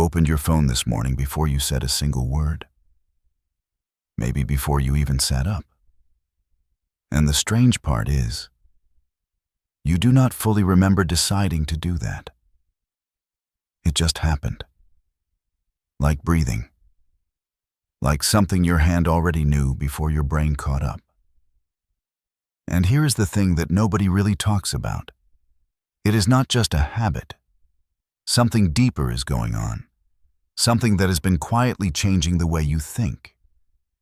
opened your phone this morning before you said a single word. Maybe before you even sat up. And the strange part is, you do not fully remember deciding to do that. It just happened. Like breathing. Like something your hand already knew before your brain caught up. And here is the thing that nobody really talks about. It is not just a habit. Something deeper is going on. Something that has been quietly changing the way you think.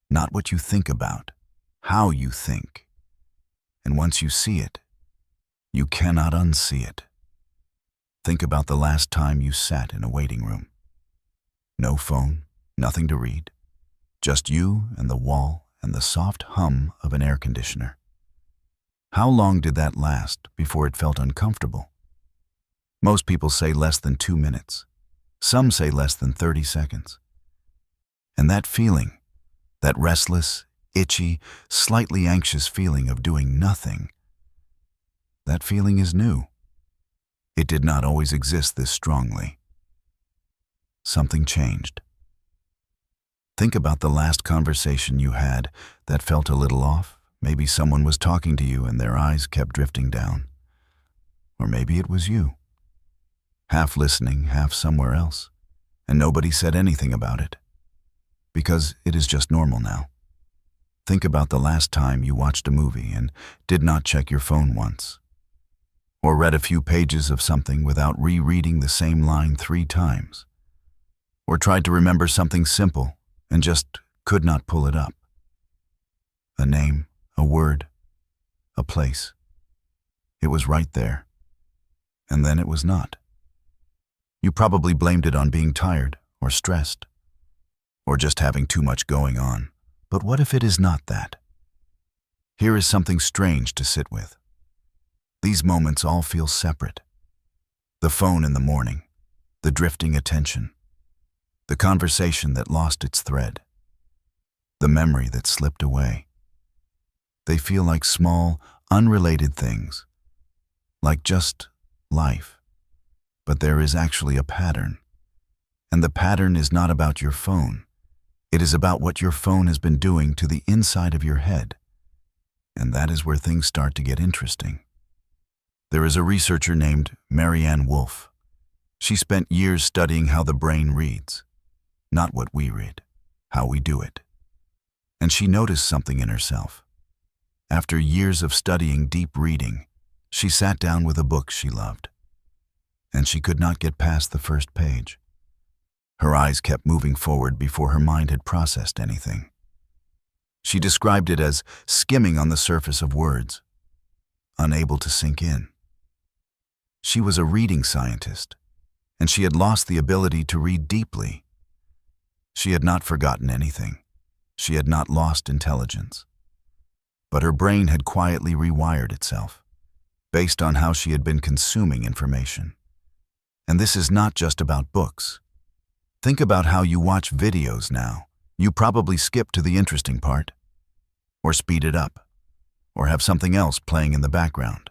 Not what you think about, how you think. And once you see it, you cannot unsee it. Think about the last time you sat in a waiting room. No phone, nothing to read. Just you and the wall and the soft hum of an air conditioner. How long did that last before it felt uncomfortable? Most people say less than 2 minutes. Some say less than 30 seconds. And that feeling, that restless, itchy, slightly anxious feeling of doing nothing, that feeling is new. It did not always exist this strongly. Something changed. Think about the last conversation you had that felt a little off. Maybe someone was talking to you and their eyes kept drifting down. Or maybe it was you. Half listening, half somewhere else. And nobody said anything about it. Because it is just normal now. Think about the last time you watched a movie and did not check your phone once. Or read a few pages of something without rereading the same line 3 times. Or tried to remember something simple and just could not pull it up. A name, a word, a place. It was right there. And then it was not. You probably blamed it on being tired or stressed, or just having too much going on. But what if it is not that? Here is something strange to sit with. These moments all feel separate. The phone in the morning, the drifting attention, the conversation that lost its thread, the memory that slipped away. They feel like small, unrelated things, like just life. But there is actually a pattern. And the pattern is not about your phone. It is about what your phone has been doing to the inside of your head. And that is where things start to get interesting. There is a researcher named Marianne Wolf. She spent years studying how the brain reads. Not what we read, how we do it. And she noticed something in herself. After years of studying deep reading, she sat down with a book she loved. And she could not get past the first page. Her eyes kept moving forward before her mind had processed anything. She described it as skimming on the surface of words, unable to sink in. She was a reading scientist, and she had lost the ability to read deeply. She had not forgotten anything. She had not lost intelligence. But her brain had quietly rewired itself, based on how she had been consuming information. And this is not just about books. Think about how you watch videos now. You probably skip to the interesting part, or speed it up, or have something else playing in the background.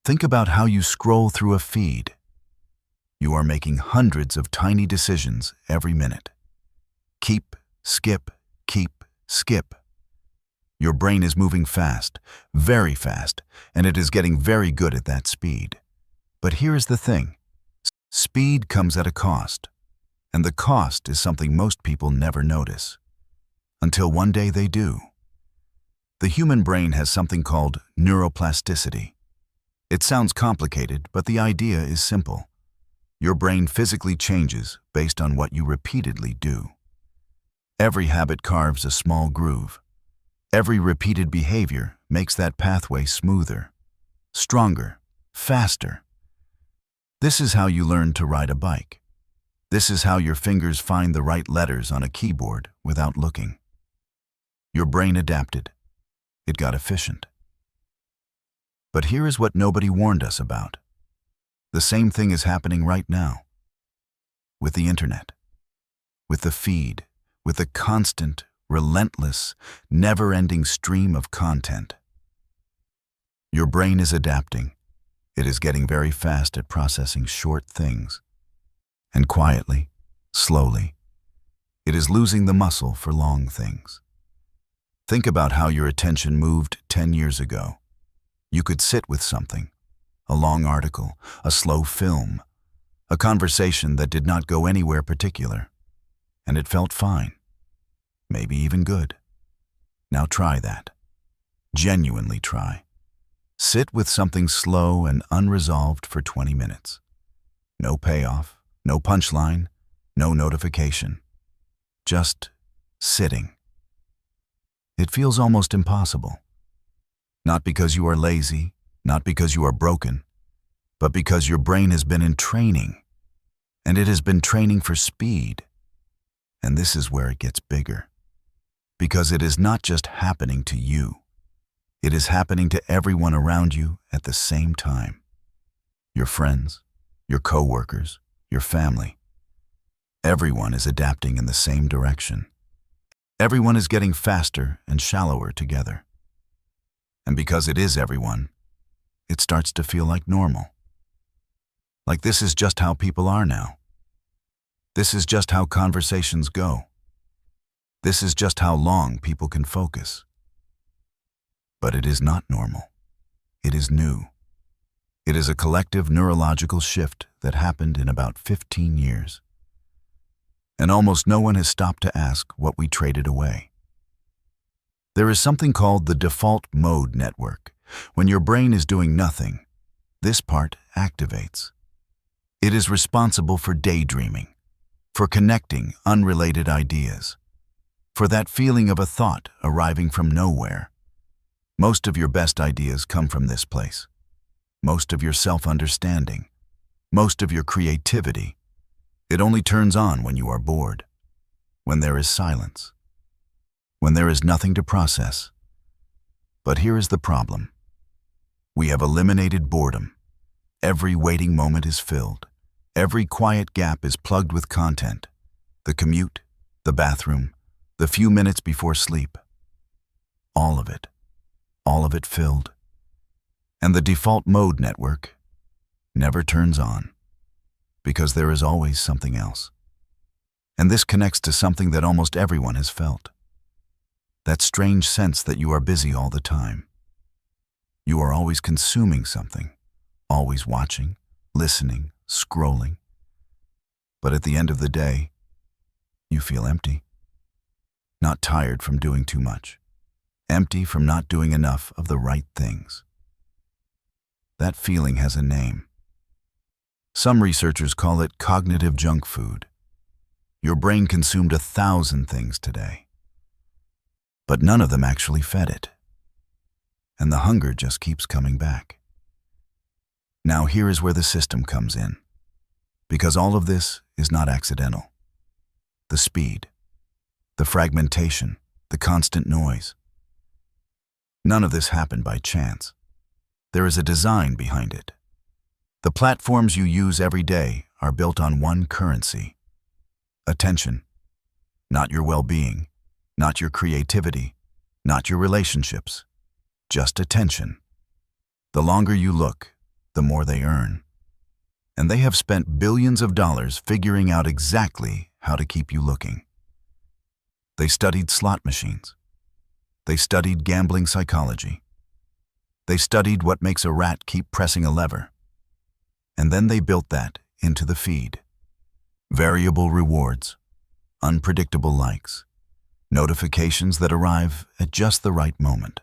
Think about how you scroll through a feed. You are making hundreds of tiny decisions every minute. Keep, skip, keep, skip. Your brain is moving fast, very fast, and it is getting very good at that speed. But here is the thing. Speed comes at a cost, and the cost is something most people never notice, until one day they do. The human brain has something called neuroplasticity. It sounds complicated, but the idea is simple. Your brain physically changes based on what you repeatedly do. Every habit carves a small groove. Every repeated behavior makes that pathway smoother, stronger, faster. This is how you learn to ride a bike. This is how your fingers find the right letters on a keyboard without looking. Your brain adapted. It got efficient. But here is what nobody warned us about. The same thing is happening right now. With the internet. With the feed. With the constant, relentless, never-ending stream of content. Your brain is adapting. It is getting very fast at processing short things. And quietly, slowly. It is losing the muscle for long things. Think about how your attention moved 10 years ago. You could sit with something, a long article, a slow film, a conversation that did not go anywhere particular, and it felt fine, maybe even good. Now try that. Genuinely try. Sit with something slow and unresolved for 20 minutes. No payoff, no punchline, no notification. Just sitting. It feels almost impossible. Not because you are lazy, not because you are broken, but because your brain has been in training, and it has been training for speed. And this is where it gets bigger. Because it is not just happening to you. It is happening to everyone around you at the same time. Your friends, your coworkers, your family. Everyone is adapting in the same direction. Everyone is getting faster and shallower together. And because it is everyone, it starts to feel like normal. Like this is just how people are now. This is just how conversations go. This is just how long people can focus. But it is not normal. It is new. It is a collective neurological shift that happened in about 15 years. And almost no one has stopped to ask what we traded away. There is something called the default mode network. When your brain is doing nothing, this part activates. It is responsible for daydreaming, for connecting unrelated ideas, for that feeling of a thought arriving from nowhere. Most of your best ideas come from this place. Most of your self-understanding, most of your creativity. It only turns on when you are bored, when there is silence, when there is nothing to process. But here is the problem. We have eliminated boredom. Every waiting moment is filled. Every quiet gap is plugged with content. The commute, the bathroom, the few minutes before sleep. All of it filled. And the default mode network never turns on, because there is always something else. And this connects to something that almost everyone has felt. That strange sense that you are busy all the time. You are always consuming something, always watching, listening, scrolling. But at the end of the day, you feel empty. Not tired from doing too much. Empty from not doing enough of the right things. That feeling has a name. Some researchers call it cognitive junk food. Your brain consumed 1,000 things today, but none of them actually fed it. And the hunger just keeps coming back. Now here is where the system comes in, because all of this is not accidental. The speed, the fragmentation, the constant noise. None of this happened by chance. There is a design behind it. The platforms you use every day are built on one currency: attention. Not your well-being, not your creativity, not your relationships, just attention. The longer you look, the more they earn. And they have spent billions of dollars figuring out exactly how to keep you looking. They studied slot machines. They studied gambling psychology. They studied what makes a rat keep pressing a lever. And then they built that into the feed. Variable rewards, unpredictable likes, notifications that arrive at just the right moment.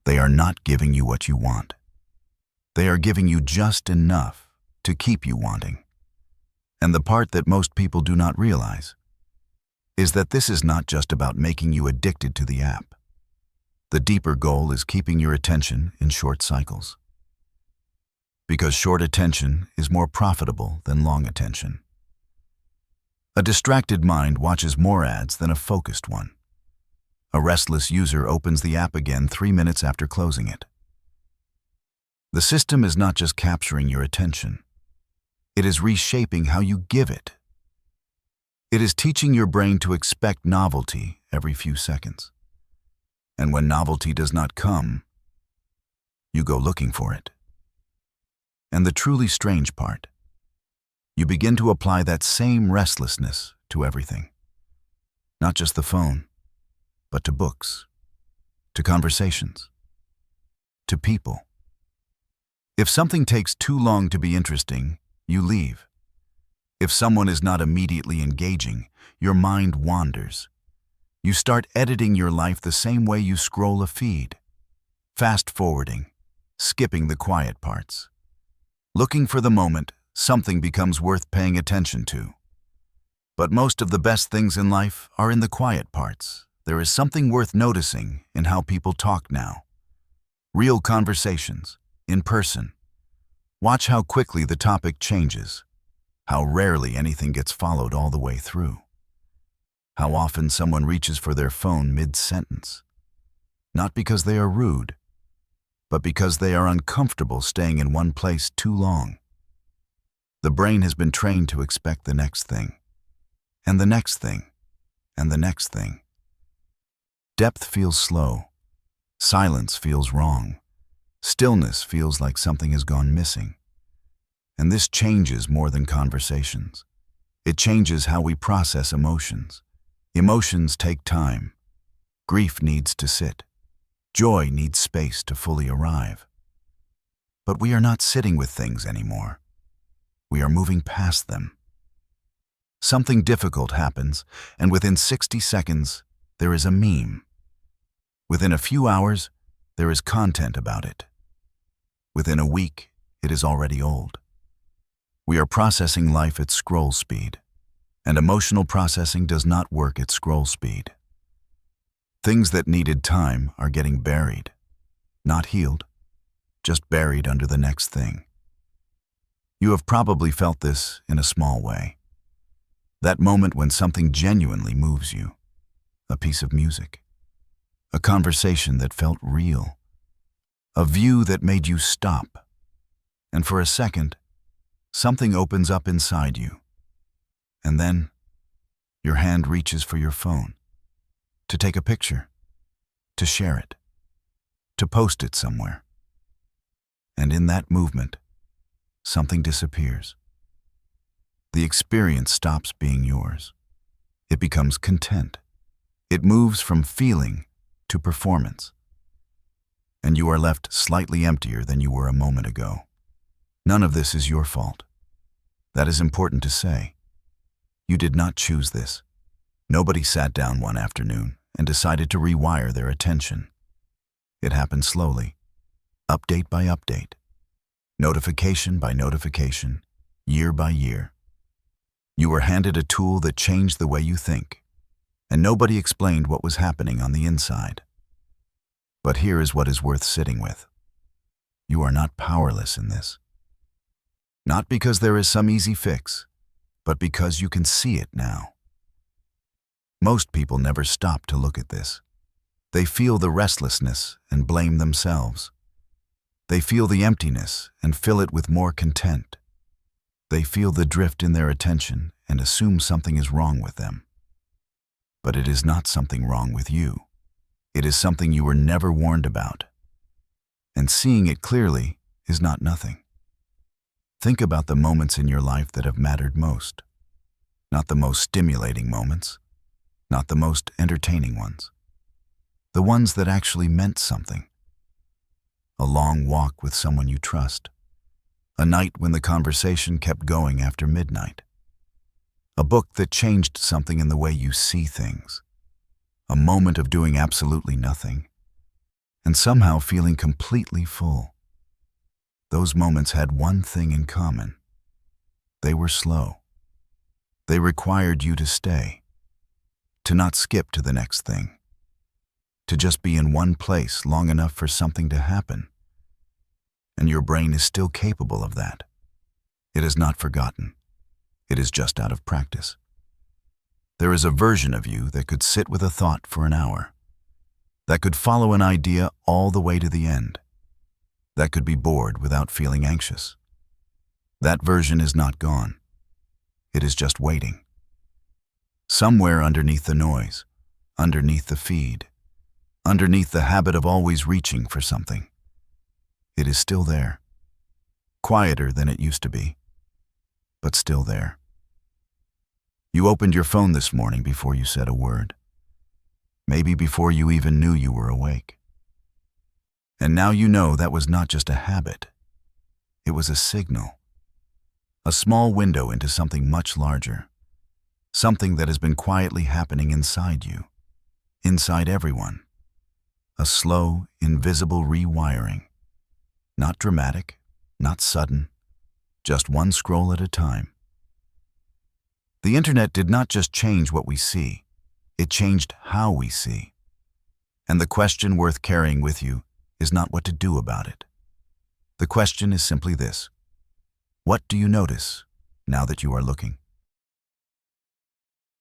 They are not giving you what you want. They are giving you just enough to keep you wanting. And the part that most people do not realize is that this is not just about making you addicted to the app. The deeper goal is keeping your attention in short cycles. Because short attention is more profitable than long attention. A distracted mind watches more ads than a focused one. A restless user opens the app again 3 minutes after closing it. The system is not just capturing your attention. It is reshaping how you give it. It is teaching your brain to expect novelty every few seconds. And when novelty does not come, you go looking for it. And the truly strange part You begin to apply that same restlessness to everything. Not just the phone, but to books, to conversations, to people. If something takes too long to be interesting, you leave. If someone is not immediately engaging, your mind wanders. You start editing your life the same way you scroll a feed, fast-forwarding, skipping the quiet parts. Looking for the moment something becomes worth paying attention to. But most of the best things in life are in the quiet parts. There is something worth noticing in how people talk now. Real conversations, in person. Watch how quickly the topic changes, how rarely anything gets followed all the way through. How often someone reaches for their phone mid-sentence. Not because they are rude, but because they are uncomfortable staying in one place too long. The brain has been trained to expect the next thing, and the next thing, and the next thing. Depth feels slow. Silence feels wrong. Stillness feels like something has gone missing. And this changes more than conversations. It changes how we process emotions. Emotions take time. Grief needs to sit. Joy needs space to fully arrive. But we are not sitting with things anymore. We are moving past them. Something difficult happens, and within 60 seconds, there is a meme. Within a few hours, there is content about it. Within a week, it is already old. We are processing life at scroll speed, and emotional processing does not work at scroll speed. Things that needed time are getting buried, not healed, just buried under the next thing. You have probably felt this in a small way. That moment when something genuinely moves you, a piece of music, a conversation that felt real, a view that made you stop, and for a second, something opens up inside you, and then your hand reaches for your phone, to take a picture, to share it, to post it somewhere. And in that movement, something disappears. The experience stops being yours. It becomes content. It moves from feeling to performance. And you are left slightly emptier than you were a moment ago. None of this is your fault. That is important to say. You did not choose this. Nobody sat down one afternoon and decided to rewire their attention. It happened slowly, update by update, notification by notification, year by year. You were handed a tool that changed the way you think, and nobody explained what was happening on the inside. But here is what is worth sitting with. You are not powerless in this. Not because there is some easy fix, but because you can see it now. Most people never stop to look at this. They feel the restlessness and blame themselves. They feel the emptiness and fill it with more content. They feel the drift in their attention and assume something is wrong with them. But it is not something wrong with you. It is something you were never warned about. And seeing it clearly is not nothing. Think about the moments in your life that have mattered most. Not the most stimulating moments, not the most entertaining ones. The ones that actually meant something. A long walk with someone you trust. A night when the conversation kept going after midnight. A book that changed something in the way you see things. A moment of doing absolutely nothing, and somehow feeling completely full. Those moments had one thing in common. They were slow. They required you to stay, to not skip to the next thing, to just be in one place long enough for something to happen. And your brain is still capable of that. It is not forgotten. It is just out of practice. There is a version of you that could sit with a thought for an hour, that could follow an idea all the way to the end, that could be bored without feeling anxious. That version is not gone. It is just waiting. Somewhere underneath the noise, underneath the feed, underneath the habit of always reaching for something. It is still there, quieter than it used to be, but still there. You opened your phone this morning before you said a word, maybe before you even knew you were awake. And now you know that was not just a habit. It was a signal, a small window into something much larger, something that has been quietly happening inside you, inside everyone. A slow, invisible rewiring. Not dramatic, not sudden, just one scroll at a time. The internet did not just change what we see, it changed how we see. And the question worth carrying with you is not what to do about it. The question is simply this: what do you notice now that you are looking?